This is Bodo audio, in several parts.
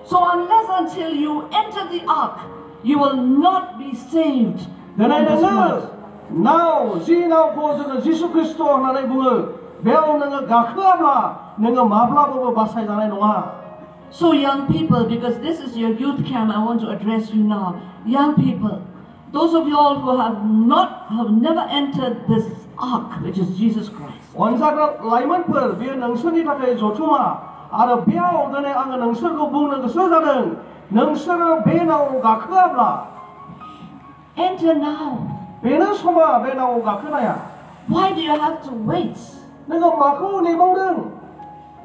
So unless until you enter the ark, you will not be saved from Denai this nanga flood. now ji now ko जोङो जिसु ख्रिस्ट होननानै बुङो बेयाव नोङो गाखोआब्ला नोङो माब्लाबाबो बासाय जानाय नङा. So young people, because this is your youth camp, I want to address you now. Young people, those of you all who have never entered this ark, which is Jesus Christ. अनजाग्रा लाइमोनफोर बेयो नोंसोरनि थाखाय जथुमा आरो बेयाव दिनै आङो नोंसोरखौ बुंनो गोसो जादों नोंसोरो बे नावाव गाखोआब्ला Enter now. बेनो समा बे नावाव गाखोनाया. Why do you have to wait? नोङो माखौ नेबावदों?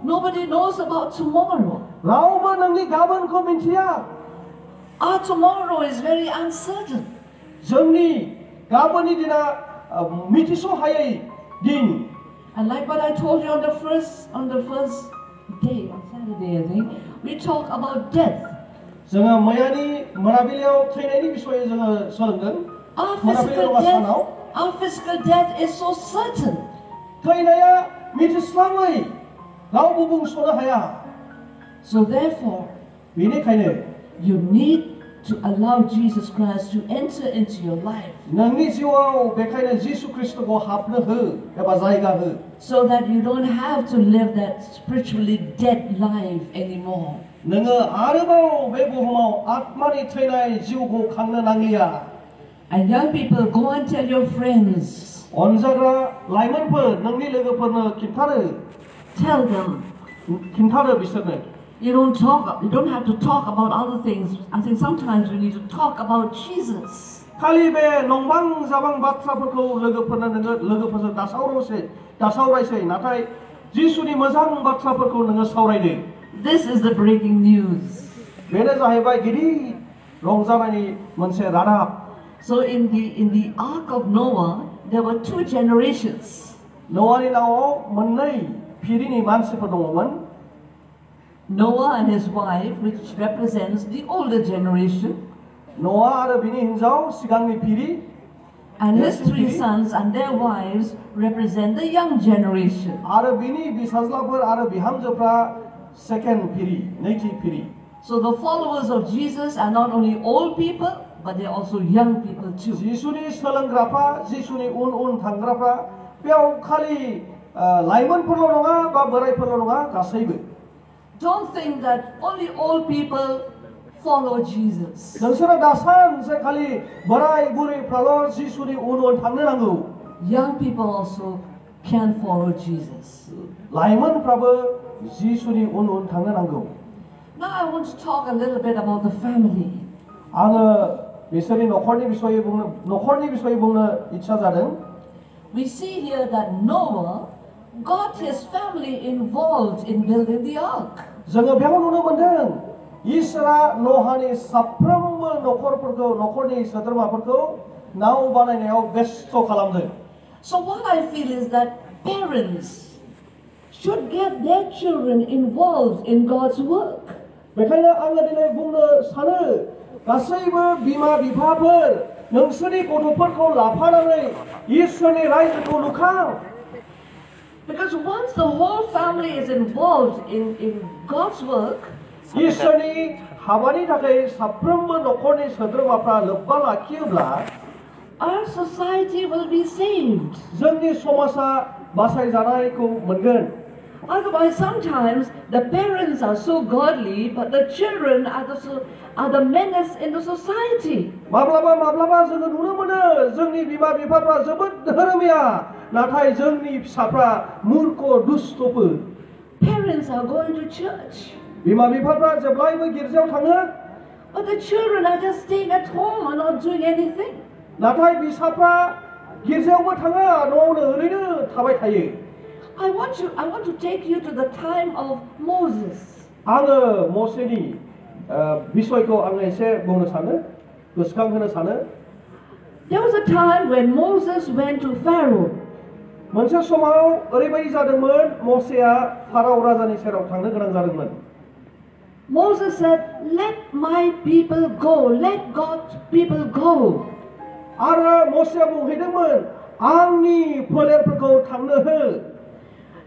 Nobody knows about tomorrow. रावबो नोंनि गाबोनखौ मिन्थिया. Our tomorrow is very uncertain. जोंनि गाबोननि दिना मिथिस' हायै दिन. And like what I told you on the first day, on Saturday I think, we talk about death. जोङो मैयानि मोनाबिलियाव थैनायनि बिसयै जोङो सोलोंदों. Our physical death is so certain. थैनाया मिथिस्लाबै रावबो बुंस'नो हाया. So therefore, बेनिखायनो you need to allow Jesus Christ to enter into your life. नोंनि जिउआव बेखायनो जिसु ख्रिस्टखौ हाबनो हो एबा जायगा हो. So that you don't have to live that spiritually dead life anymore. नोङो आरोबाव बे बुहुमाव आत्मानि थैनाय जिउखौ खांनो नांलिया. And young people, go and tell your friends. अनजाग्रा लाइमोनफोर नोंनि लोगोफोरनो खिन्थारो. Tell them. खिन्थारो बिसोरनो. You don't have to talk about other things. I think sometimes we need to talk about Jesus. खालि बे नंबां जाबां बाथ्राफोरखौ लोगोफोरजों दासावरायसै नाथाय जिसुनि मोजां बाथ्राफोरखौ नोङो सावरायदो. This is the breaking news. बेनो जाहैबाय गिदिर रंजानायनि मोनसे रादाब. So in the ark of Noah, there were two generations. न'आनि नावाव मोननै फिरिनि मानसिफोर दङमोन. Noah and his wife, which represents the older generation. न'आ आरो बिनि हिन्जाव सिगांनि free. And his three sons and their wives represent the young generation. आरो बिनि बिसाज्लाफोर आरो बिहामजोफ्रा सेकेन्ड फिरि, नैथि free. So the followers of Jesus are not only old people, but they're also young people too. जिसुनि सोलोंग्राफ्रा, जिसुनि उन थांग्राफ्रा बेयाव खालि लाइमोनफोरल' नङा बा बोरायफोरल' नङा गासैबो. Don't think that only old people follow Jesus. नोंसोरो दासानसे खालि बोराय बुरैफ्राल' जिसुनि उन थांनो नांगौ. Young people also can follow Jesus. लाइमोनफ्राबो जिसुनि उन थांनो नांगौ. Now I want to talk a little bit about the family. आङो बिसोरनि न'खरनि बिसयै बुंनो इच्छा जादों. We see here that Noah got his family involved in building the ark. जोङो बेयाव नुनो मोनदों इसोरा न'हानि साफ्रोमबो न'खरनि सोद्रोमाफोरखौ नाव बानायनायाव बेस्थ खालामदों. So what I feel is that parents should get their children involved in God's work. बेखायनो आङो दिनै बुंनो सानो गासैबो बिमा बिफाफोर नोंसोरनि गथ'फोरखौ लाफानानै इसोरनि रायजोखौ लुखां. Because once the whole family is involved in God's work, इसोरनि हाबानि थाखाय साफ्रोमबो न'खरनि सोद्रोमाफ्रा लोब्बा लाखियोब्ला our society will be saved. जोंनि समाजा बासायजानायखौ मोनगोन. Otherwise, sometimes the parents are so godly, but the children are the menace in the society. माब्लाबा जोङो नुनो मोनो जोंनि बिमा बिफाफ्रा जोबोद धोरोमिया नाथाय जोंनि फिसाफ्रा मूर्ख दुष्टफोर. Parents are going to church, बिमा बिफाफ्रा जेब्लायबो गिर्जायाव थाङो, but the children are just staying at home and not doing anything. नाथाय फिसाफ्रा गिर्जायावबो थाङा, न'आवनो ओरैनो थाबाय थायो. I want to take you to the time of Moses. आङो मोसेनि बिसयखौ आङो एसे बुंनो सानो, गोसोखांहोनो सानो. There was a time when Moses went to Pharaoh. मोनसे समाव ओरैबायदि जादोंमोन मोसेया फाराव राजानि सेराव थांनो गोनां जादोंमोन. Moses said, "Let my people go. Let God's people go." आरो मोसेया बुंहैदोंमोन आंनि फोलेरफोरखौ थांनो हो.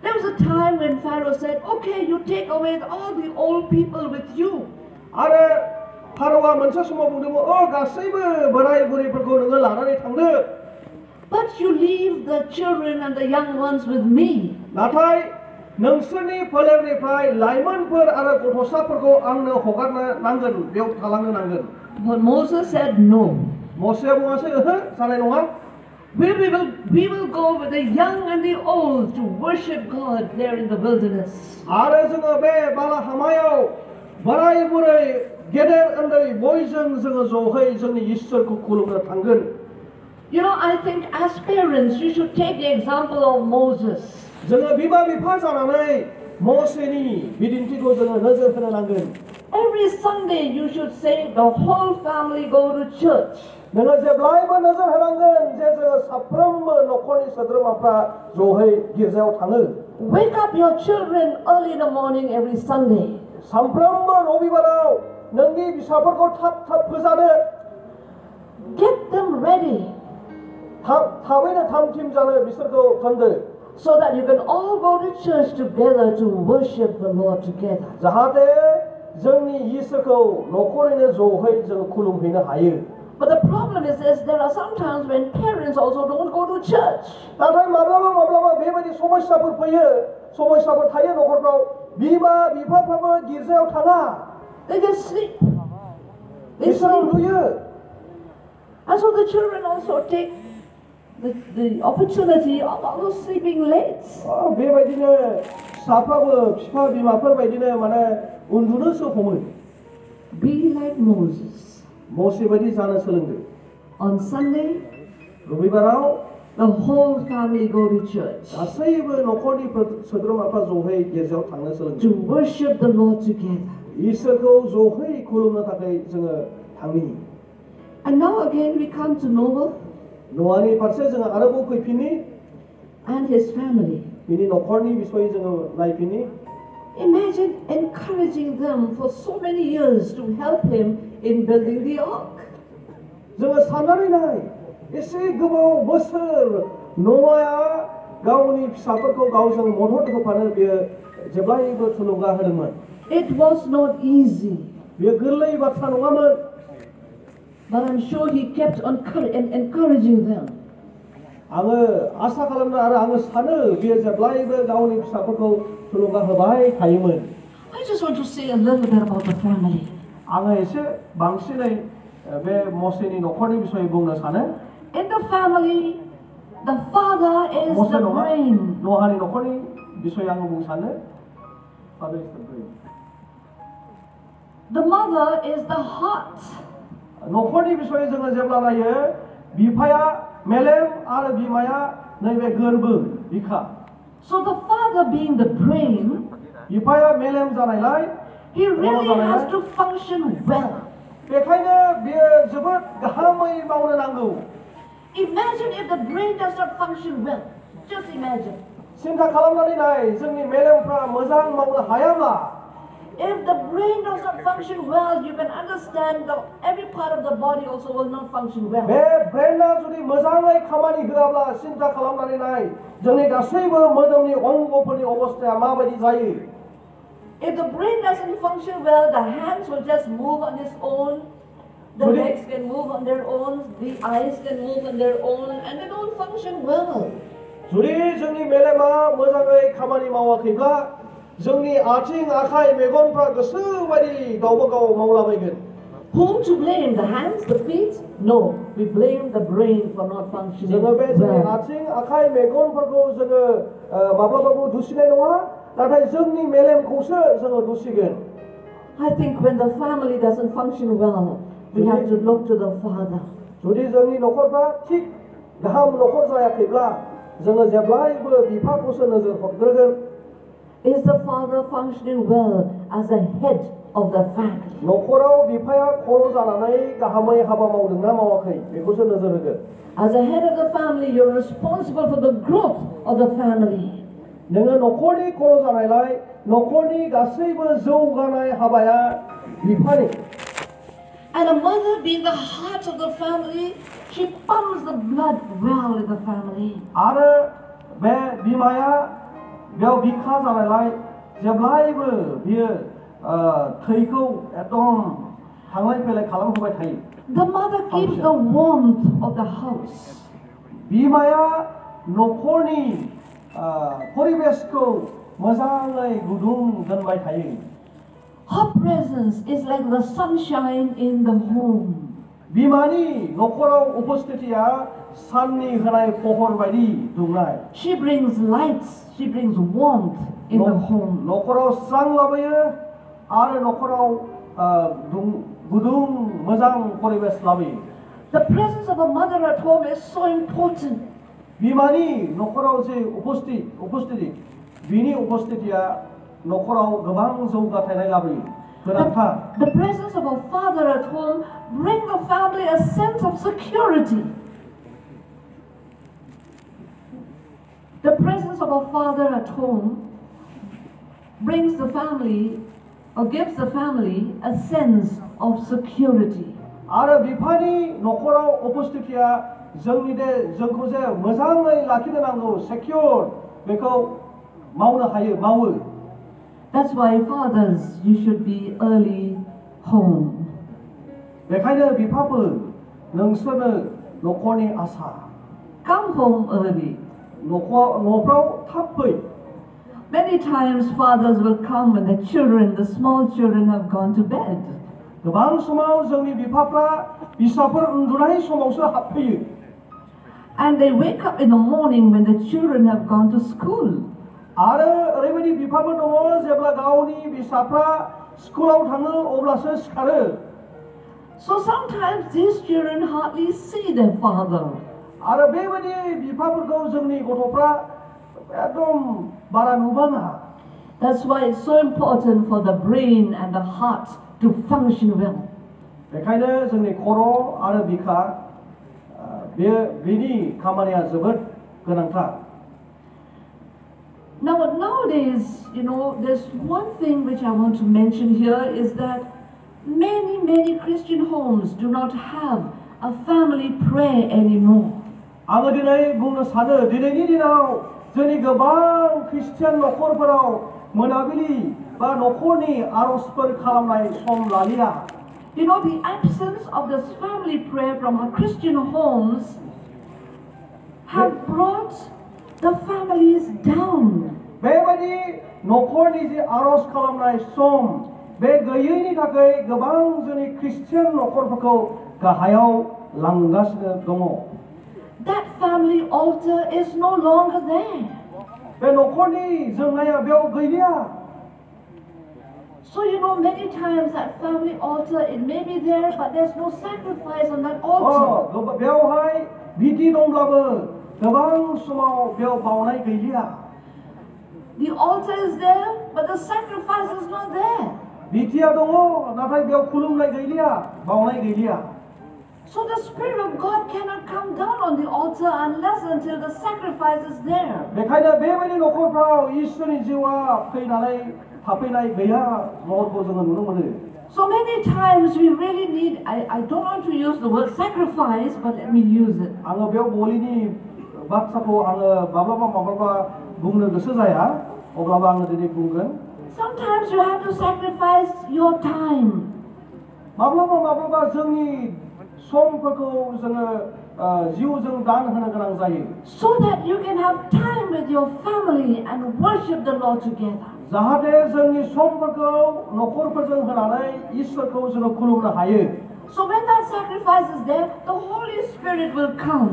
There was a time when Pharaoh said, "Okay, you take away all the old people with you. आरो फारौआ मोनसे समाव बुंदोंमोन गासैबो बोराय बुरैफोरखौ नोङो लानानै थांदो but you leave the children and the young ones with me. नाथाय नोंसोरनि फोलेरनिफ्राय लाइमोनफोर आरो गथ'साफोरखौ आंनो हगारनो नांगोन बेयाव थालांनो नांगोन But Moses said no. मोसेआ बुङासै ओहो जानाय नङा We will go with the young and the old to worship God there in the wilderness. आरो जोङो बे बालाहामायाव बोराय बुरै गेदेर उन्दै बयजों जोङो ज'है जोंनि इसोरखौ खुलुमनो थांगोन You know, I think as parents you should take the example of Moses. जोङो बिमा बिफा जानानै मोसेनि बिदिन्थिखौ जोङो नोजोर होनो नांगोन Every Sunday you should say the whole family go to church. नोङो जेब्लायबो नोजोर होनांगोन जे जोङो साफ्रोमबो न'खरनि सोद्रोमाफ्रा ज'है गिर्जायाव थाङो Wake up your children early in the morning every Sunday. सानफ्रोमबो रबिबाराव नोंनि फिसाफोरखौ थाब थाब फोजानो Get them ready थाबैनो थाम-थिम जानो बिसोरखौ दोनदो so that you can all go to church together to worship the Lord together. जाहाथे जोंनि इसोरखौ न'खरैनो ज'है जों खुलुमहैनो हायो But the problem is this, there are some times when parents also don't go to church. नाथाय माब्लाबा बेबायदि समस्याफोर फैयो समस्याफोर थायो न'खरफ्राव बिमा बिफाफ्राबो गिर्जायाव थाङा They just sleep. They बिसोर sleep. उन्दुयो And so the children also take the opportunity of also sleeping late. बेबायदिनो फिसाफ्राबो बिफा बिमाफोर बायदिनो माने उन्दुनोसो हमो Be like Moses. मोसे बायदि जानो सोलोंदो On Sunday, रबिबाराव the whole family go to church गासैबो न'खरनि सोद्रोमाफ्रा ज'है गिर्जायाव थांनो सोलोंदो to worship the Lord together. इसोरखौ ज'है खुलुमनो थाखाय जोङो थांनि And now again we come to Noah न'आनि फारसे जोङो आरोबाव फैफिननि and his family. बिनि न'खरनि बिसय जोङो नायफिननि Imagine encouraging them for so many years to help him in building the ark. जोङो साननानै नाय एसे गोबाव बोसोर न'आया गावनि फिसाफोरखौ गावजों मदद होफानो बियो जेब्लायबो थुलुंगा होदोंमोन It was not easy, बियो गोरलै बाथ्रा नङामोन but I'm sure he kept on encouraging them. आङो आसा खालामो आरो आङो सानो बियो जेब्लायबो गावनि फिसाफोरखौ थुलुंगा होबाय थायोमोन I just want to say a little bit about the family. आङो एसे बांसिनै बे मोसेनि न'खरनि बिसय बुंनो सानो In the family, the father is Mose the नङा brain. न'हानि न'खरनि बिसय आङो बुंनो सानो Father is the brain. The mother is the heart. न'खरनि बिसय जोङो जेब्ला नायो बिफाया मेलेम आरो बिमाया नैबे गोरबो बिखा So the father being the brain, बिफाया मेलेम जानायलाय he really has to function well. बेखायनो बियो जोबोद गाहामै मावनो नांगौ Imagine if the brain does not function well. Just imagine. सिन्था खालामनानै नाय जोंनि मेलेमफ्रा मोजां मावनो हायाब्ला If the brain does not function well, you can understand that every part of the body also will not function well. बे ब्रेनआ जुदि मोजाङै खामानि होआब्ला सिन्था खालामनानै नाय जोंनि गासैबो मोदोमनि अंगफोरनि अबस्थाया माबायदि जायो If the brain doesn't function well, the hands will just move on its own, the legs can move on their own, the eyes can move on their own, and they don't function well. जुदि जोंनि मेलेमा मोजाङै खामानि मावाखैब्ला जोंनि आथिं आखाइ मेगनफ्रा गोसो बायदि गावबा गाव मावलाबायगोन Whom to blame? The hands, the feet? No, we blame the brain for not functioning जोङो बे जोंनि well. आथिं आखाइ मेगनफोरखौ जोङो माब्लाबाबो दुसिनाय नङा नाथाय जोंनि मेलेमखौसो जोङो दुसिगोन I think when the family doesn't function well, we have to look to the father. जुदि जोंनि न'खरफ्रा थिग गाहाम न'खर जायाखैब्ला जोङो जेब्लायबो बिफाखौसो नोजोर हरग्रोगोन Is the father functioning well as the head of the family? न'खराव बिफाया खर' जानानै गाहामै हाबा मावदोंना मावाखै बेखौसो नोजोर होगोन As the head of the family, you're responsible for the growth of the family. नोङो न'खरनि खर' जानायलाय न'खरनि गासैबो जौगानाय हाबाया बिफानि And a mother being the heart of the family, she pumps the blood well in the family. आरो बे बिमाया बेयाव बिखा जानायलाय जेब्लायबो बियो थैखौ एकदम थांलाय फैलाय खालामहोबाय थायो। The mother keeps the warmth of the house. बिमाया न'खरनि परिबेसखौ मोजाङै गुदुं दोनबाय थायो। Her presence is like the sunshine in the home. बिमानि न'खराव उपस्थितिया साननि होनाय पहर बायदि दुंनाय। She brings lights, she brings warmth in the home. न'खराव स्रां लाबोयो आरो न'खराव गुदुं मोजां परिबेस लाबोयो। The presence of a mother at home is so important. बिमानि न'खराव जे उपस्थिति बिनि उपस्थितिया न'खराव गोबां जौगाथायनाय लाबोयो। The presence of a father at home brings the family a sense of security. The presence of a father at home brings the family or gives the family a sense of security. आरो बिफानि न'खराव उपस्थितिया जोंखौ जे मोजाङै लाखिनो नांगौ सेक्युर बेखौ मावनो हायो मावो। That's why fathers, you should be early home. बेखायनो बिफाफोर नोंसोरनो न'खरनि आसा। Come home early. न'फ्राव थाब फै। Many times fathers will come when the small children have gone to bed. गोबां समाव जोंनि बिफाफ्रा फिसाफोर उन्दुनाय समावसो हाबफैयो। And they wake up in the morning when the children have gone to school. आरो ओरैबायदि बिफाफोर दङ जेब्ला गावनि फिसाफ्रा स्कुलाव थाङो अब्लासो सिखारो। So sometimes these children hardly see their father. आरो बेबायदि बिफाफोरखौ जोंनि गथ'फ्रा एकदम बारा नुबाङा। That's why it's so important for the brain and the heart to function well. बेखायनो जोंनि खर' आरो बिखा बेनि खामानिया जोबोद गोनांथार। Now nowadays, there's one thing which I want to mention here is that many Christian homes do not have a family prayer anymore. आङो दिनै बुंनो सानो दिनैनि दिनाव जोंनि गोबां खृष्टियान न'खरफोराव मोनाबिलि बा न'खरनि आर'जफोर खालामनाय सम लालिया। The absence of this family prayer from our Christian homes have brought the families down. बेबायदि न'खरनि जे आर'ज खालामनाय सम बे गैयैनि थाखाय गोबां जोंनि खृष्टियान न'खरफोरखौ गाहायाव लांगासिनो दङ। That family altar is no longer there. बे न'खरनि जोंनाया बेयाव गैलिया। So many times that family altar, it may be there, but there's no sacrifice on that altar. बेयावहाय भिथि दंब्लाबो गोबां समाव बेयाव बावनाय गैलिया। The altar is there, but the sacrifice is not there. भिथिया दङ नाथाय बेयाव खुलुमनाय गैलिया बावनाय गैलिया। So the Spirit of God cannot come down on the altar unless until the sacrifice is there. बेखायनो बेबायदि न'खरफ्राव इसोरनि जिउआ फैनानै थाफैनाय गैया महरखौ जोङो नुनो मोनो। So many times we really need, I don't want to use the word sacrifice, but let me use it. आङो बेयाव बलिनि बाथ्राखौ आङो माब्लाबा बुंनो गोसो जाया अब्लाबो आङो दिनै बुंगोन। Sometimes you have to sacrifice your time. माब्लाबा जोंनि समफोरखौ जोङो जिउजों दान होनो गोनां जायो। So that you can have time with your family and worship the Lord together. जाहाथे जोंनि समफोरखौ न'खरफोरजों होनानै इसोरखौ जोङो खुलुमनो हायो। So when that sacrifice is there, the Holy Spirit will come.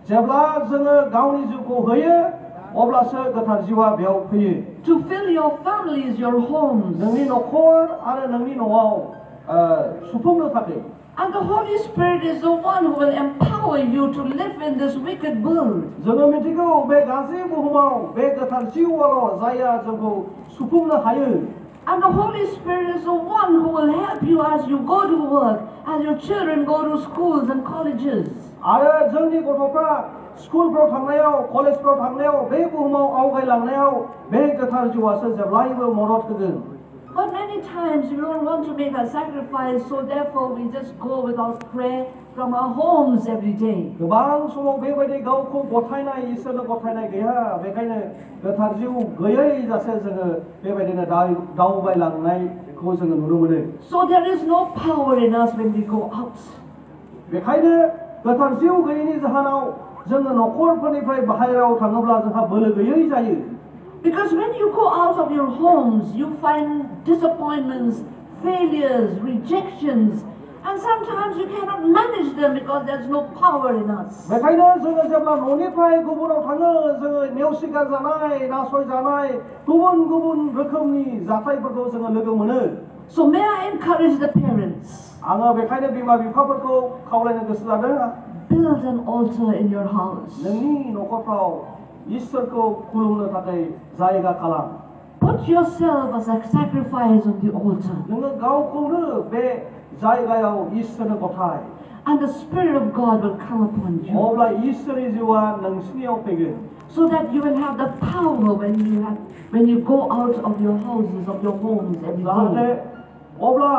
जेब्ला जोङो गावनि जिउखौ होयो अब्लासो गोथार जिउआ बेयाव फैयो। To fill your families, your homes. नोंनि न'खर आरो नोंनि न'आव सुफुंनो थाखाय। And the Holy Spirit is the one who will empower you to live in this wicked world. जोङो मिथिगौ बे गासै बुहुमाव बे गोथार जिउआल' जायहा जोंखौ सुफुंनो हायो। And the Holy Spirit is the one who will help you as you go to work, as your children go to schools and colleges. आरो जोंनि गथ'फ्रा स्कुलफ्राव थांनायाव कलेजफ्राव थांनायाव बे बुहुमाव आवगायलांनायाव बे गोथार जिउआसो जेब्लायबो मदद होगोन। But many times we don't want to make a sacrifice, so therefore we just go without prayer from our homes every day. गोबां समाव बेबायदि गावखौ गथायनाय इसोरनो गथायनाय गैया बेखायनो गोथार जिउ गैयै जासे जोङो बेबायदिनो दावबायलांनाय खौ जोङो नुनो मोनो। So there is no power in us when we go out. बेखायनो गोथार जिउ गैयैनि जाहोनाव जोङो न'खरफोरनिफ्राय बाहेरायाव थाङोब्ला जोंहा बोलो गैयै जायो। Because when you go out of your homes, you find disappointments, failures, rejections, and sometimes you cannot manage them because there's no power in us. बेखायनो जोङो जेब्ला न'निफ्राय गुबुनाव थाङो जोङो नेवसिगार जानाय, नासयजानाय, गुबुन रोखोमनि जाथायफोरखौ जोङो लोगो मोनो। So may I encourage the parents? आङो बेखायनो बिमा-बिफाफोरखौ खावलायनो गोसो जादों। Build an altar in your house. नोंनि न'खरफ्राव इसोरखौ खुलुमनो थाखाय जायगा खालाम। Put yourself as a sacrifice on the altar. नोङो गावखौनो बे जायगायाव इसोरनो गथाय। And the Spirit of God will come upon you. अब्ला इसोरनि जिउआ नोंसिनियाव फैगोन। So that you will have the power when you go out of your houses, of your homes every day. अब्ला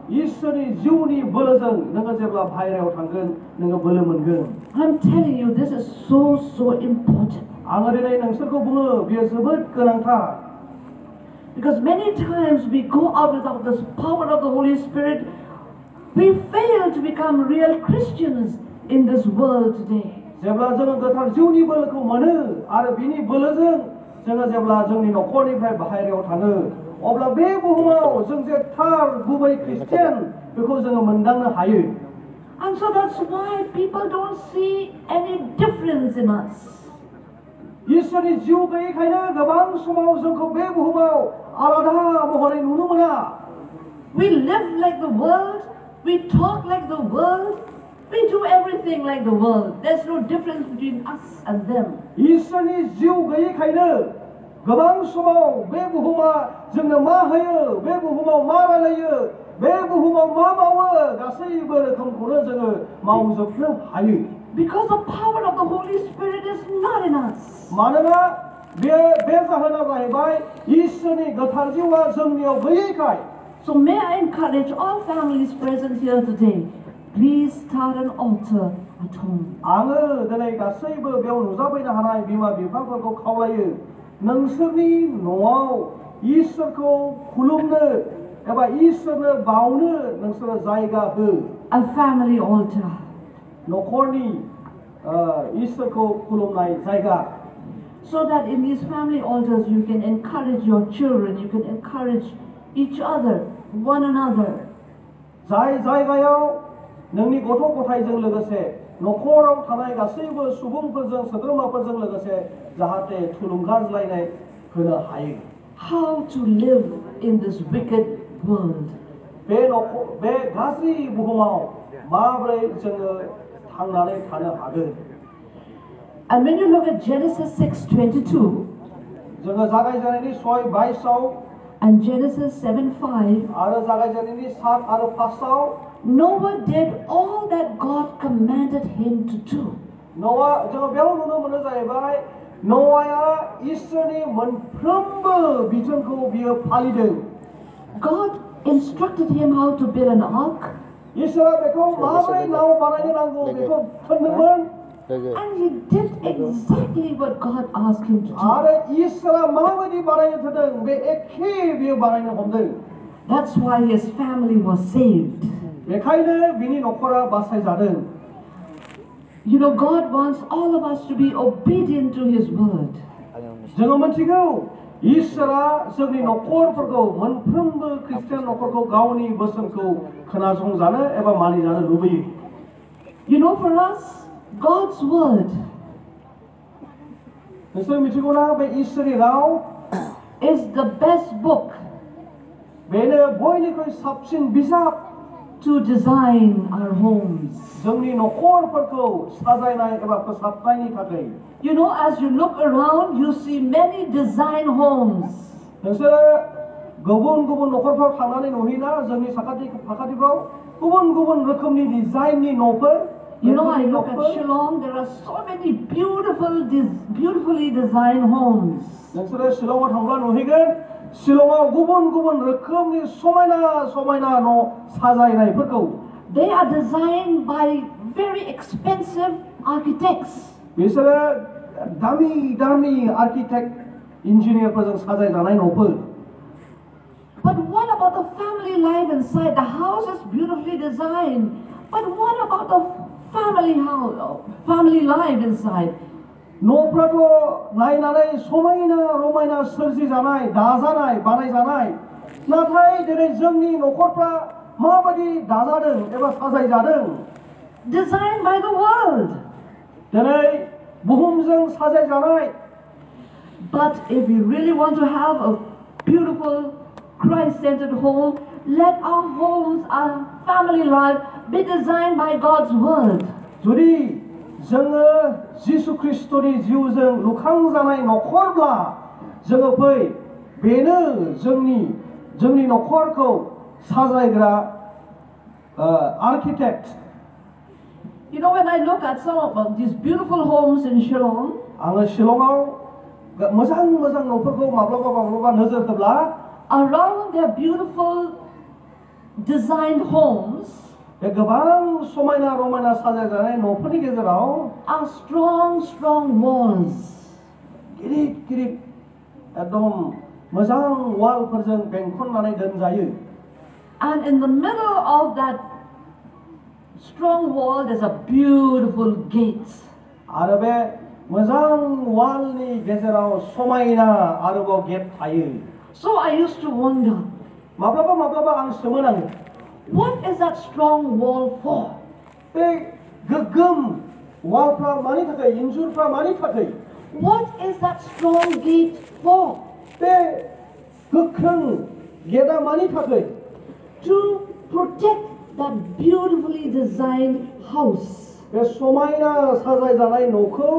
इसोरनि जिउनि बोलोजों नोङो जेब्ला बाहेरायाव थांगोन नोङो बोलो मोनगोन। I'm telling you, this is so important. आङो दिनै नोंसोरखौ बुङो बेयो जोबोद गोनांथार। Because many times we go out without the power of the Holy Spirit, we fail to become real Christians in this world today. जेब्ला जोङो गोथार जिउनि बोलोखौ मोनो आरो बिनि बोलोजों जोङो जेब्ला जोंनि न'खरनिफ्राय बाहेरायाव थाङो अब्ला बे बुहुमाव जों जे थार गुबै ख्रिस्टियान बेखौ जोङो मोनदांनो हायो। And so that's why people don't see any difference in us. इसोरनि जिउ गैयैखायनो गोबां समाव जोंखौ बे बुहुमाव आलादा महरै नुनो मोना। We live like the world, we talk like the world, we do everything like the world. There's no difference between us and them. इसोरनि जिउ गैयैखायनो गोबां समाव बे बुहुमा जोंनो मा होयो, बे बुहुमाव मा रायलायो, बे बुहुमाव मा मावो गासैबो रोखोमखौनो जोङो मावजोबनो हायो। Because the power of the Holy Spirit is not in us. मानोना बे जाहोना जाहैबाय इसोरनि गोथार जिउआ जोंनियाव गैयैखाय। So may I encourage all families present here today, please start an altar at home. आङो दिनै गासैबो बेयाव नुजाफैनो हानाय बिमा-बिफाफोरखौ खावलायो नोंसोरनि न'आव इसोरखौ खुलुमनो एबा इसोरनो बावनो नोंसोरो जायगा हो। A family altar. न'खरनि इसोरखौ खुलुमनाय जायगा। So that in these family altars you can encourage your children, you can encourage each other, one another. जाय जायगायाव नोंनि गथ' गथायजों लोगोसे न'खराव थानाय गासैबो सुबुंफोरजों सोद्रोमाफोरजों लोगोसे जाहाथे थुलुंगाज्लायनाय होनो हायो। How to live in this wicked world. बे गाज्रि बुहुमाव माबोरै जोङो थांनानै थानो हागोन। And when you look at Genesis 6:22 जोङो जागायजेननायनि 6:22 and Genesis 7:5 आरो जागायजेननायनि 7 आरो 5आव Noah did all that God commanded him to do. न'आ जोङो बेयाव नुनो मोनो जाहैबाय न'आया इसोरनि मोनफ्रोमबो बिथोनखौ बियो फालिदों। God instructed him how to build an ark. इसोरा बेखौ माबोरै नाव बानायनो नांगौ बेखौ थिनदोंमोन। And he did exactly what God asked him to do. आरो इसोरा माबायदि बानायनो थिनदों बे एखे बियो बानायनो हमदों। That's why his family was saved. बेखायनो बिनि न'खरा बासायजादों। You know, God wants all of us to be obedient to his word. जोङो मिथिगौ इसोरा जोंनि न'खरफोरखौ मोनफ्रोमबो ख्रिस्टियान न'खरखौ गावनि बोसोनखौ खोनासंजानो एबा मानिजानो लुबैयो। You know, for us, God's word नोंसोर मिथिगौना बे इसोरनि राव is the best book बेनो बयनिख्रुइ साबसिन बिजाब to design our homes. जोंनि न'खरफोरखौ साजायनाय एबा फोसाबनायनि थाखाय। You know, as you look around, you see many design homes. नोंसोर गुबुन न'खरफ्राव थांनानै नुहैना जोंनि साखाथिफ्राव गुबुन रोखोमनि डिजाइननि न'फोर। You know, I look at Shillong, there are so many beautifully designed homes. नोंसोरो शिलंआव थांब्ला नुहैगोन शिलंआव गुबुन रोखोमनि समायना न' साजायनायफोरखौ। They are designed by very expensive architects. बिसोरो दामि आर्किटेक्ट इन्जिनियारफोरजों साजायजानाय न'फोर। But what about the family life inside? The house is beautifully designed. But what about the family life inside? न'फ्राथ' नायनानै समायना रमायना सोरजिजानाय दाजानाय बानायजानाय नाथाय दिनै जोंनि न'खरफ्रा माबायदि दाजादों एबा साजायजादों Designed by the world. दिनै बुहुमजों साजायजानाय But if we really want to have a beautiful Christ-centered home, let our homes, our family life be designed by God's word. जुदि जोङो जिसु ख्रिस्टनि जिउजों लुखांजानाय न'खरब्ला जोङो फै बेनो जोंनि न'खरखौ साजायग्रा architect You know, when I look at some of these beautiful homes in Shillong, आङो शिलंआव मोजां मोजां न'फोरखौ माब्लाबा नोजोर होब्ला around their beautiful designed homes बे गोबां समायना रमायना साजायजानाय न'फोरनि गेजेराव are strong walls. गिदिर एकदम मोजां वालफोरजों बेंखननानै दोनजायो And in the middle of that strong wall, there's a beautiful gate. आरो बे मोजां वालनि गेजेराव समायना आरोबाव गेट थायो So I used to wonder, माब्लाबा आं सोमोनाङो what is that strong wall for? बे गोग्गोम वालफ्रा मानि थाखाय इन्जुरफ्रा मानि थाखाय What is that strong gate for? बे गोख्रों गेटआ मानि थाखाय To protect that beautifully designed house. बे समायना साजायजानाय न'खौ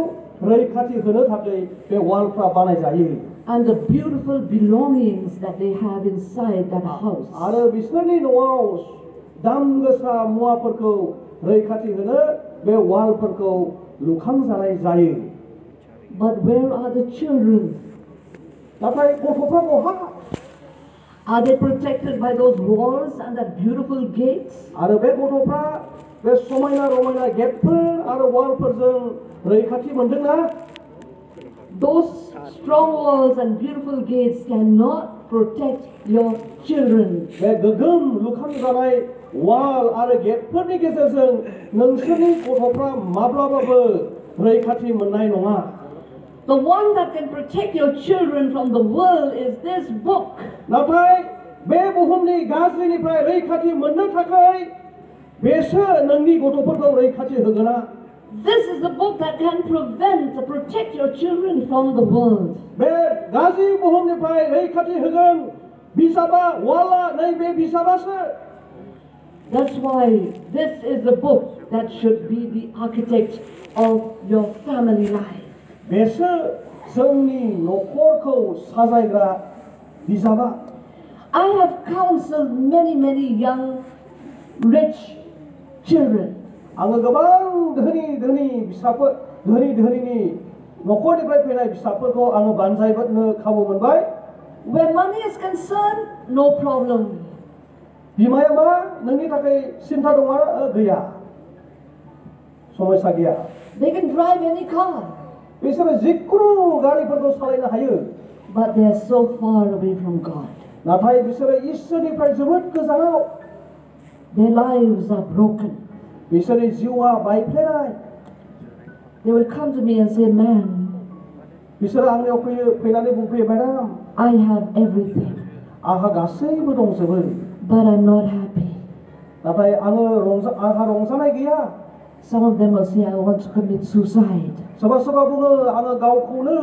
रैखाथि होनो थाखाय बे वालफ्रा बानायजायो And the beautiful belongings that they have inside that house. आरो बिसोरनि न'आव दाम गोसा मुवाफोरखौ रैखाथि होनो बे वालफोरखौ लुखांजानाय जायो But where are the children? नाथाय गथ'फ्रा बहा Are they protected by those walls and that beautiful gates? आरो बे गथ'फ्रा बे समायना रमायना गेटफोर आरो वालफोरजों रैखाथि मोनदोंना Those strong walls and beautiful gates cannot protect your children. बे गोग्गोम लुखांजानाय वाल आरो गेटफोरनि गेजेरजों नोंसोरनि गथ'फ्रा माब्लाबाबो रैखाथि मोननाय नङा The one that can protect your children from the world is this book. नाथाय बे बुहुमनि गाज्रिनिफ्राय रैखाथि मोननो थाखाय बेसो नोंनि गथ'फोरखौ रैखाथि होगोना This is the book that can protect your children from the world. बे गाज्रि बुहुमनिफ्राय रैखाथि होगोन बिजाबा वाला नैबे बिजाबासो That's why this is the book that should be the architect of your family life. बेसो जोंनि न'खरखौ साजायग्रा बिजाबा I have counseled many young rich children. आङो गोबां धोनि फिसाफोर धोनिनि न'खरनिफ्राय फैनाय फिसाफोरखौ आङो बानजायनो खाबु मोनबाय Where money is concerned, no problem. बिमाया मा नोंनि थाखाय सिन्था दं आरो गैया समस्या गैया They can drive any car, बिसोरो जिखुनु गारिफोरखौ सालायनो हायो but they are so far away from God. नाथाय बिसोरो इसोरनिफ्राय जोबोद गोजानाव Their lives are broken. बिसोरनि जिउआ बायफ्लेनाय They will come to me and say, "Man, बिसोरो आंनियाव फैनानै बुंफैयो मेडाम I have everything, आंहा गासैबो दंजोबो but I'm not happy." नाथाय आंहा रंजानाय गैया Some of them will say, "I want to commit suicide." सोरबा बुङो आङो गावखौनो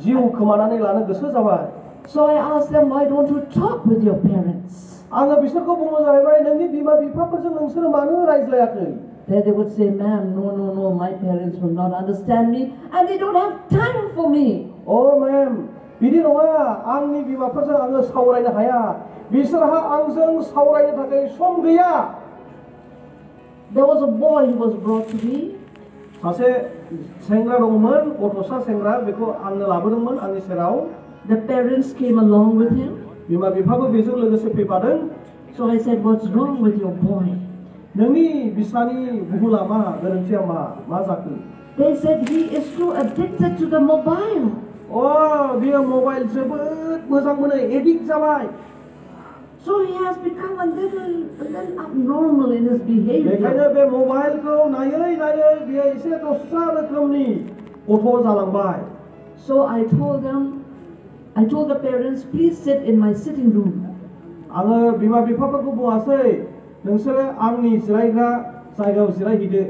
जिउ खोमानानै लानो गोसो जाबाय So I ask them, "Why don't you talk with your parents?" आङो बिसोरखौ बुङो जाहैबाय नोंनि बिमा बिफाफोरजों नोंसोरो मानो रायज्लायाखै Then they would say, "Ma'am, no, my parents will not understand me and they don't have time for me." अ मेम बिदि नङा आंनि बिमाफोरजों आङो सावरायनो हाया बिसोरहा आंजों सावरायनो थाखाय सम गैया There was a boy who was brought to me. सासे सेंग्रा दंमोन गथ'सा सेंग्रा बेखौ आंनो लाबोदोंमोन आंनि सेराव The parents came along with him. बिमा बिफाबो बेजों लोगोसे फैफादों So I said, "What's wrong with your boy?" नोंनि बिसानि बुहुला मा गोरोन्थिया मा जाखो They said, "He is too addicted to the mobile." बियो मबाइल जोबोद मोजां मोनो एडिक्ट जाबाय So he has become a little abnormal in his behavior. बेखायनो बे मबाइलखौ नायै नायै बियो एसे दस्रा रोखोमनि गथ' जालांबाय. So I told the parents, please sit in my sitting room. आङो बिमा बिफाफोरखौ बुङासै नोंसोरो आंनि जिरायग्रा जायगायाव जिरायहैदो.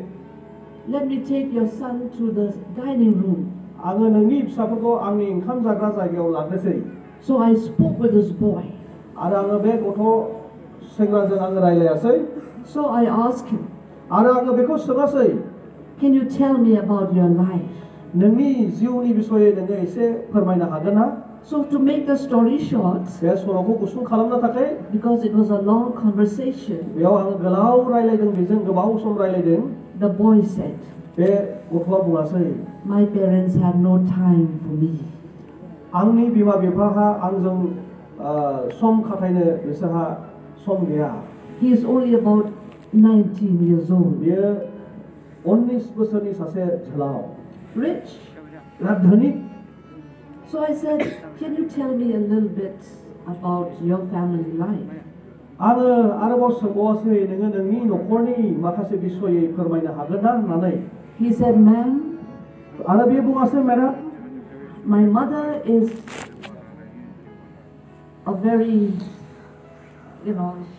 Let me take your son to the dining room. आङो नोंनि फिसाफोरखौ आंनि ओंखाम जाग्रा जायगायाव लांनोसै. So I spoke with this boy. आरो आङो बे गथ' सेंग्राजों आङो रायलायासै. So I asked him, आरो आङो बेखौ सोङासै can you tell me about your life? नोंनि जिउनि बिसयै नोङो एसे फोरमायनो हागोन ना? So to make the story short, बे सल'खौ गुसुं खालामनो थाखाय because it was a long conversation, बेयाव आङो गोलाव रायलायदों बेजों गोबाव सम रायलायदों. the boy said, बे गथ'आ बुङासै my parents have no time for me. आंनि बिमा बिफाहा आंजों सम खाथायनो बिसोरहा सम गैया. He is only about 19 years old. बियो 19 बोसोरनि सासे जोलाव. Rich. बिराद धोनि. So I said, can you tell me a little bit about your family life? आङो आरोबाव सोंबावासै नोङो नोंनि न'खरनि माखासे बिसयै फोरमायनो हागोन ना होननानै. He said, ma'am, आरो बियो बुङासै madam my mother is a very,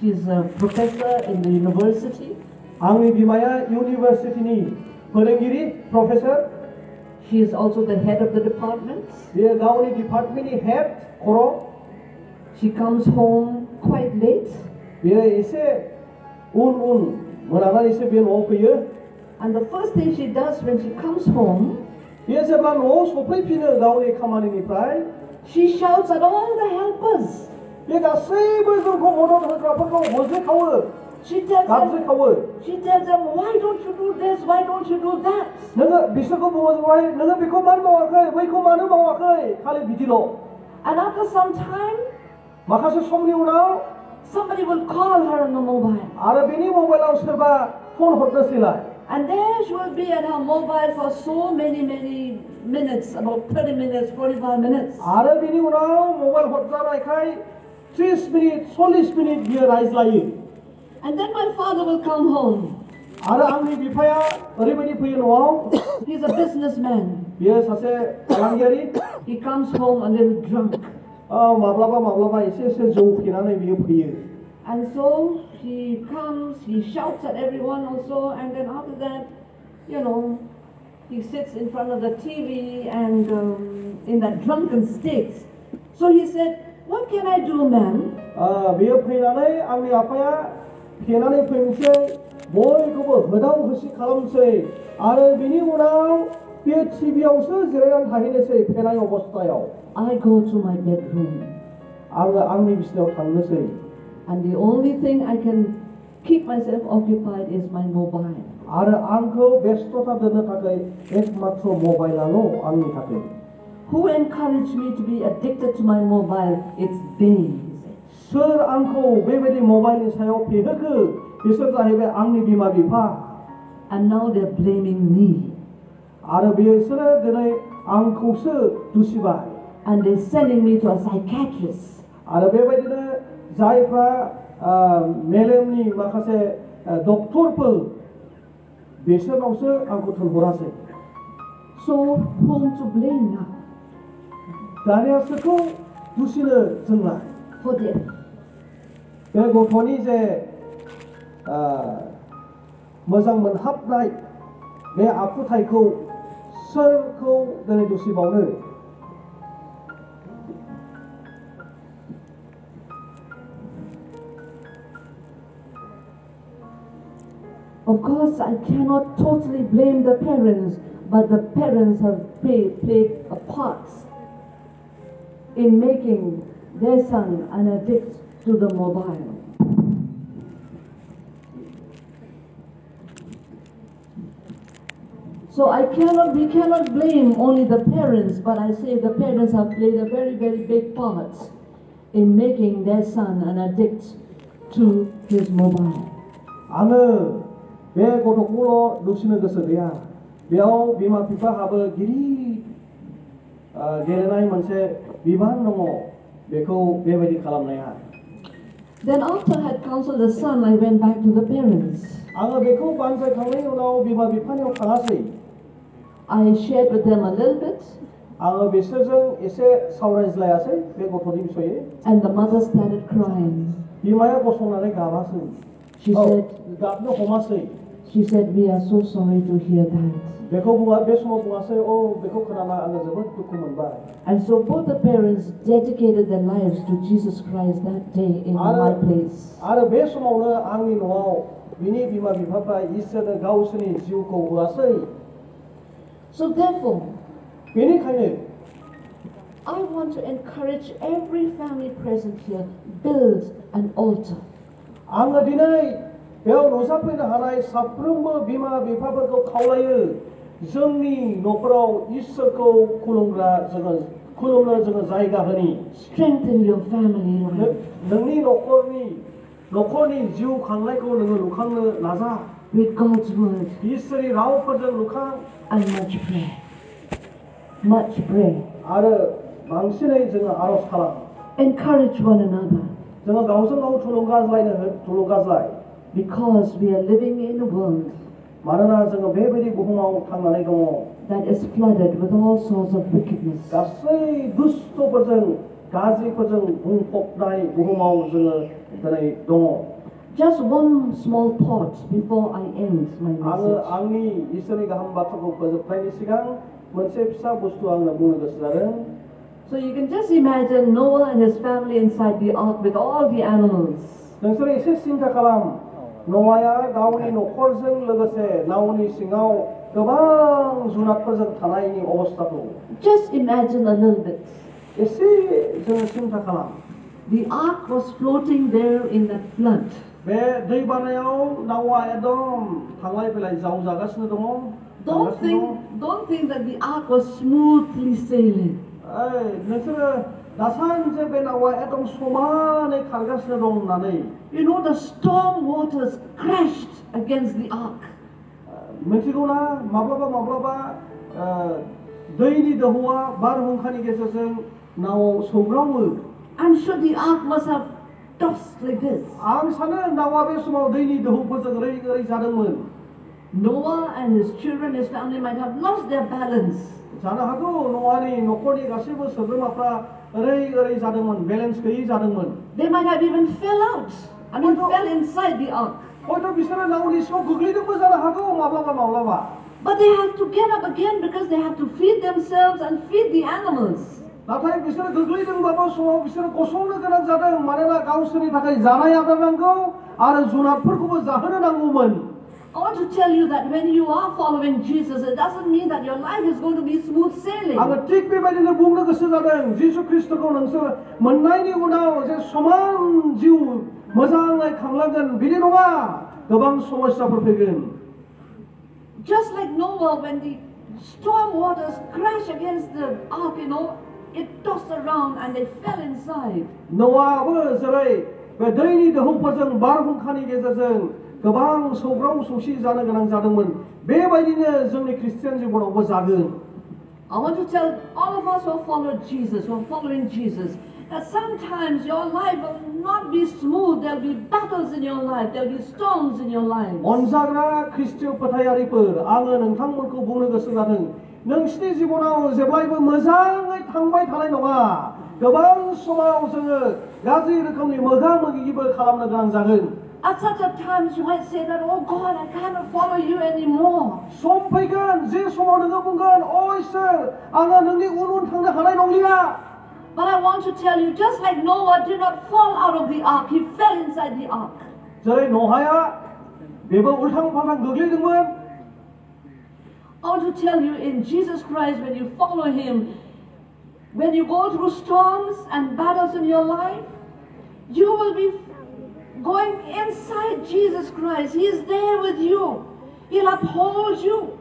she's a professor in the university. आंनि बिमाया इउनिभारसिटिनि फोरोंगिरि professor. She is also the head of the department. बियो गावनि डिपार्टमेन्टनि हेड खर'. She comes home quite late. बियो एसे उन मोनानानैसो बियो न'आव फैयो. And the first thing she does when she comes home, बियो जेब्ला न'आव सफैफिनो गावनि खामानिनिफ्राय, she shouts at all the helpers. बे गासैबो जोंखौ मदद होग्राफोरखौ हज्रिखावो. She tells गाबज्रिखावो. them, why don't you do this? Why don't you do that? नोङो बिसोरखौ बुङो नोङो बेखौ मानो मावाखै बैखौ मानो मावाखै खालि बिदिल'. And after some time, माखासे समनि उनाव somebody will call her on the mobile. आरो बेनि मबाइलाव सोरबा phone हरनोसैलाय. And there she will be at her mobile for so many minutes, about 30 minutes, 45 minutes. आरो बेनि उनाव मबाइल हरजानायखाय 30 मिनिट 40 मिनिट बियो रायज्लायो. And then my father will come home. आरो आंनि बिफाया ओरैबायदि फैयो न'आव. He's a businessman. बियो सासे फालांगियारि. He comes home a little drunk. माब्लाबा एसे जौ फेनानै बियो फैयो. And so he comes, he shouts at everyone also, and then after that, he sits in front of the TV and in that drunken state. So he said, what can I do, ma'am? बियो फैनानै आंनि आफाया फेनानै फैनोसै, बयखौबो होदाव होसि खालामनोसै आरो बिनि उनाव बियो टिभियावसो जिरायनानै थाहैनोसै फेनाय अबस्थायाव. I go to my bedroom. आङो आंनि बिसिनायाव थांनोसै. And the only thing I can keep myself occupied is my mobile. आरो आंखौ बेस्थता दोननो थाखाय एकमात्र मबाइलाल' आंनि थाखाय. Who encouraged me to be addicted to my mobile? It's they. सोर आंखौ बेबायदि मबाइलनि सायाव फेहोखो? बिसोर जाहैबाय आंनि बिमा बिफा. And now they're blaming me. आरो बिसोरो दिनै आंखौसो दुसिबाय. And they're sending me to a psychiatrist. आरो बेबायदिनो जायफ्रा मेलेमनि माखासे डक्टरफोर बिसोरनावसो आंखौ थोनहरासै. So whom to blame now? दानिया सोरखौ दुसिनो जोंलाय? For them. बे गथ'नि जे मोजां मोनहाबनाय बे आखुथायखौ सोरखौ दिनै दुसिबावनो? Of course, I cannot totally blame the parents, but the parents have played a part in making their son an addict to the mobile. So we cannot blame only the parents, but I say the parents have played a very, very big part in making their son an addict to his mobile. आङो बे गथ'खौल' दुसिनो गोसो गैया. बेयाव बिमा बिफाहाबो गिदिर गेलेनाय मोनसे बिबान दङ बेखौ बेबायदि खालामनाया. Then after I had counseled the son, I went back to the parents. आङो बेखौ बानजायखांनायनि उनाव बिमा बिफानियाव थाङासै I shared with them a little bit, आङो बिसोरजों एसे सावरायज्लायासै बे गथ'नि बिसयै and the mother started crying. बिमाया गसंनानै गाबासै She said, गाबनो हमासै we are so sorry to hear that. बेखौ बुङा बे समाव बुङासै बेखौ खोनाना आङो जोबोद दुखु मोनबाय And so both the parents dedicated their lives to Jesus Christ that day in my place. आरो बे समावनो आंनि न'आव बिनि बिमा बिफाफ्रा इसोरनो गावसोरनि जिउखौ होआसै So therefore, बेनिखायनो I want to encourage every family present here, build an altar. आङो दिनै बेयाव नुजाफैनो हानाय साफ्रोमबो बिमा बिफाफोरखौ खावलायो जोंनि न'खराव इसोरखौ खुलुमनो जोङो जायगा होनि Strengthen your family life नोंनि न'खरनि जिउ खांनायखौ नोङो लुखांनो नाजा with God's word इसोरनि रावफोरजों लुखां and much prayer. Much prayer. आरो बांसिनै जोङो आरज खालाम Encourage one another जोङो गावजों गाव थुलुंगाज्लाय because we are living in a world मानोना जोङो बेबायदि बुहुमाव थांनानै दङ that is flooded with all sorts of wickedness. गासै दुष्टफोरजों गाज्रिफोरजों बुंफबनाय बुहुमाव जोङो दिनै दङ Just one small thought before I end my आङो message. आंनि इसोरनि गाहाम बाथ्राखौ फोजोबनायनि सिगां मोनसे फिसा बुस्थु आंनो बुंनो गोसो जादों So you can just imagine Noah and his family inside the ark with all the animals. नोंसोर एसे सिन्था खालाम न'आया गावनि न'खरजों लोगोसे नावनि सिङाव गोबां जुनारफोरजों थानायनि अबस्थाखौ Just imagine a little bit. एसे जोङो सिन्था खालाम The ark was floating there in that flood. बे दै बानायाव नावा एकदम थांलाय फैलाय जावजागासिनो दङ Don't think that the ark was smoothly sailing. नोंसोरो दासानसे बे नावा एकदम समानै खारगासिनो दं होननानै You know the storm waters crashed against the ark. मिथिगौना माब्लाबा दैनि दोहौआ बारहुंखानि गेजेरजों नावाव सौग्रावो I'm sure the ark must have tossed like this. आं सानो नावा बे समाव दैनि दोहौफोरजों ओरै जादोंमोन Noah and his children, his family might have lost their balance. जानो हागौ न'खरनि गासैबो सोद्रोमाफ्रा ओरै जादोंमोन बेलेन्स गैयै जादोंमोन They might have even fell out. Fell inside the ark. हयथ' बिसोरो नावनि सिङाव गोग्लैदोंबो जानो हागौ माब्लाबा But they have to get up again because they have to feed themselves and feed the animals. नाथाय बिसोरो गोग्लैदोंबाबो समाव बिसोरो गसंनो गोनां जादों मानोना गावसोरनि थाखाय जानाय आदार नांगौ आरो जुनारफोरखौबो जाहोनो नांगौमोन I want to tell you that when you are following Jesus, it doesn't mean that your life is going to be smooth sailing. आङो थिग बेबायदिनो बुंनो गोसो जादों जिसु ख्रिस्टखौ नोंसोर मोननायनि उनाव जे समान जिउ मोजाङै खांलांगोन बिदि नङा गोबां समस्याफोर फैगोन Just like Noah, when the storm waters crashed against the ark, it tossed around and they fell inside. न'आबो जेरै बे दैनि दोहौफोरजों बारहुंखानि गेजेरजों गोबां सौग्राव सौसि जानो गोनां जादोंमोन बेबायदिनो जोंनि ख्रिस्टियान जिबनावबो जागोन I want to tell all of us who follow Jesus, who are following Jesus, that sometimes your life will not be smooth. There'll be battles in your life. There'll be storms in your life. अनजाग्रा ख्रिस्टिय फोथायारिफोर आङो नोंथांमोनखौ बुंनो गोसो जादों नोंसिनि जिबनाव जेब्लायबो मोजाङै थांबाय थानाय नङा गोबां समाव जोङो गाज्रि रोखोमनि मोगा-मोगिबो खालामनो गोनां जागोन At such a times you might say that, oh God, I cannot follow you anymore. सम फैगोन जे समाव नोङो बुंगोन इसोर आङो नोंनि उन थांनो हानाय नंलिया But I want to tell you, just like Noah did not fall out of the ark, he fell inside the ark. जेरै न'हाया बेबो उल्थां-फाल्थां गोग्लैदोंमोन I want to tell you, in Jesus Christ, when you follow him, when you go through storms and battles in your life, you will be going inside Jesus Christ. He is there with you. He'll uphold you.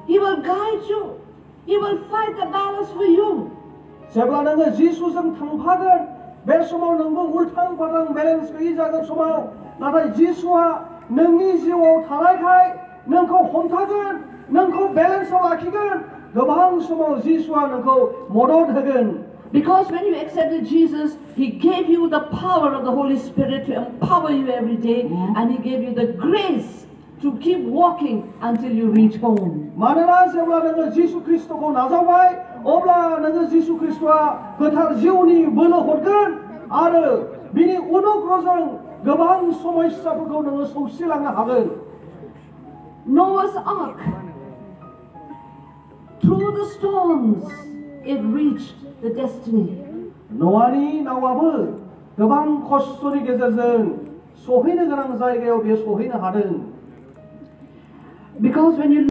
He will guide you. He will fight the battles for you. जेब्ला नोङो जिसुजों थांफागोन बे समाव नोंबो उल्थां-फाल्थां बेलेन्स गैयै जागोन समाव नाथाय जिसुआ नोंनि जिउआव थानायखाय नोंखौ हमथागोन नोंखौ बेलेन्सआव लाखिगोन गोबां समाव जिसुआ नोंखौ मदद होगोन Because when you accepted Jesus, He gave you the power of the Holy Spirit to empower you every day, and He gave you the grace to keep walking until you reach home. मानोना जेब्ला नोङो जिसु ख्रिस्टखौ नाजावबाय अब्ला नोङो जिसु ख्रिस्टआ गोथार जिउनि बोलो हरगोन आरो बिनि अनुग्रहजों गोबां समस्याफोरखौ नोङो सौसिलांनो हागोन. Noah's Ark, through the storms, it reached the destiny. न'आनि नावाबो गोबां खस्थ'नि गेजेरजों सहैनो गोनां जायगायाव बेयो सहैनो हादों. Because when you